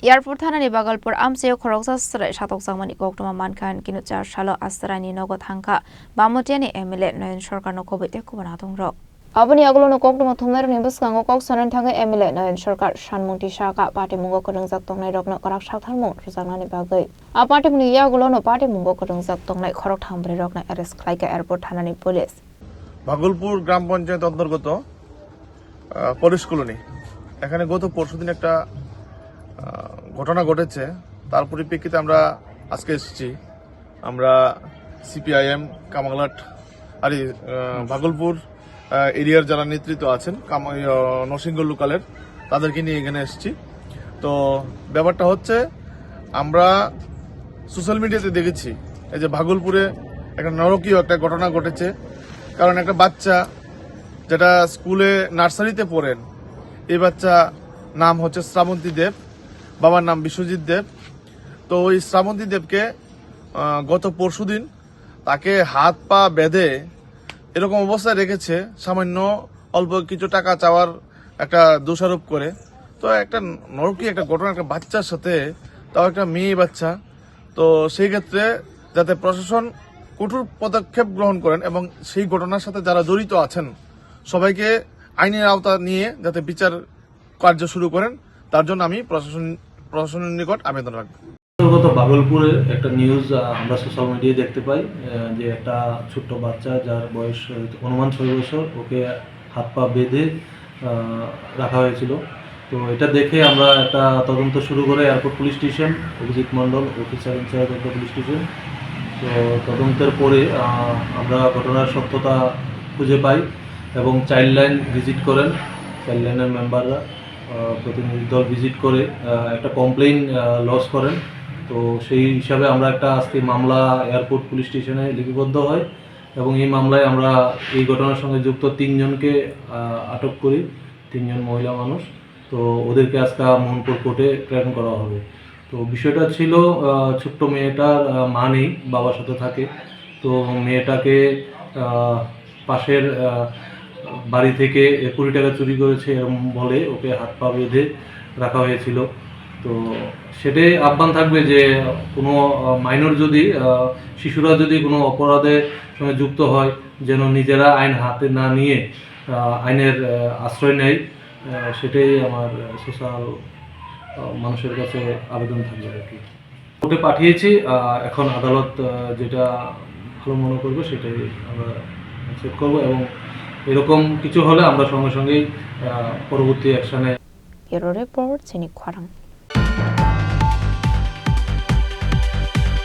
Airport থানানি বাগালপুর আমসেও খরকসা সরাই সাতক জাংমানি গকটমা মানখান কিনুচার সালো আস্তারানি নগদ হাংকা বামটিয়ানি MLA Nayan Sarkar নকবইতে কুবানা দংরক Aboni aglono kokduma thumnai roni bwskango kok sanan thangai MLA Nayan Sarkar Sanmungti Saka party mungo korungjak tongnai rokno korak saktharmung rujaknani bagui a party muni aglono party mungo korungjak tongnai khorok thambre rokno arrest khlaika airport thanani police Bhagalpur গ্রাম পঞ্চায়েত অন্তর্গত পরিশ colony এখানে গত পরশুদিন একটা ঘটনা ঘটেছে। তার পরিপ্রেক্ষিতে আমরা আজকে এসেছি। আমরা সিপিআইএম কামাংলাট আর ভাগলপুর এরিয়ার যারা নেতৃত্ব আছেন নরসিংহ লোকালের তাদেরকে নিয়ে এখানে এসেছি। তো ব্যাপারটা হচ্ছে আমরা সোশ্যাল মিডিয়াতে দেখেছি এই যে ভাগলপুরে একটা নরকীয় একটা ঘটনা ঘটেছে। কারণ একটা বাচ্চা যেটা স্কুলে নার্সারিতে পড়েন, এই বাচ্চা নাম হচ্ছে শ্রাবন্তী দেব, বাবার নাম বিশ্বজিৎ দেব। তো ওই শ্রাবন্তী দেবকে গত পরশুদিন তাকে হাত পা বেঁধে এরকম অবস্থায় রেখেছে সামান্য অল্প কিছু টাকা চাওয়ার একটা দোষারোপ করে। তো একটা নরকীয় একটা ঘটনা একটা বাচ্চার সাথে, তাও একটা মেয়ে বাচ্চা। তো সেই ক্ষেত্রে যাতে প্রশাসন কঠোর পদক্ষেপ গ্রহণ করেন এবং সেই ঘটনার সাথে যারা জড়িত আছেন সবাইকে আইনের আওতা নিয়ে যাতে বিচার কার্য শুরু করেন, তার জন্য আমি প্রশাসনের নিকট আবেদন রাখবো। অন্তর্গত ভাগলপুরে একটা নিউজ আমরা সোশ্যাল মিডিয়ায় দেখতে পাই যে একটা ছোট্ট বাচ্চা যার বয়স অনুমান 6 বছর, ওকে হাত পা বেঁধে রাখা হয়েছিল। তো এটা দেখে আমরা একটা তদন্ত শুরু করে airport police station, Abhijit Mondal officer in charge of the police station. তো তদন্তের পরে আমরা ঘটনার সত্যতা খুঁজে পাই এবং চাইল্ড লাইন ভিজিট করেন। চাইল্ড লাইনের মেম্বাররা প্রতিনিধি দল ভিজিট করে একটা কমপ্লেইন লজ করেন। তো সেই হিসাবে আমরা একটা আজকে মামলা এয়ারপোর্ট পুলিশ স্টেশনে লিপিবদ্ধ হয় এবং এই মামলায় আমরা এই ঘটনার সঙ্গে যুক্ত 3 জনকে আটক করি, 3 জন মহিলা মানুষ। তো ওদেরকে আজকে মোহনপুর কোর্টে প্রেরণ করা হবে। তো বিষয়টা ছিল ছোট্ট মেয়েটার মা নেই, বাবার সাথে থাকে। তো মেয়েটাকে পাশের বাড়ি থেকে 20 টাকা চুরি করেছে এরকম বলে ওকে হাত পা বেঁধে রাখা হয়েছিল। তো সেটাই আহ্বান থাকবে যে কোনো মাইনর যদি শিশুরা যদি কোনো অপরাধের সঙ্গে যুক্ত হয় যেন নিজেরা আইন হাতে না নিয়ে আইনের আশ্রয় নেয়। সেটাই আমার সোশ্যাল মানুষের কাছে আবেদন থাকবে আর কি। কোর্টে পাঠিয়েছি, এখন আদালত যেটা ভালো মনে করবে সেটাই আমরা চেক করবো এবং এরকম কিছু হলে আমরা সঙ্গে সঙ্গেই পরবর্তী অ্যাকশনে। Bureau report, Jhinik খোয়ারাং।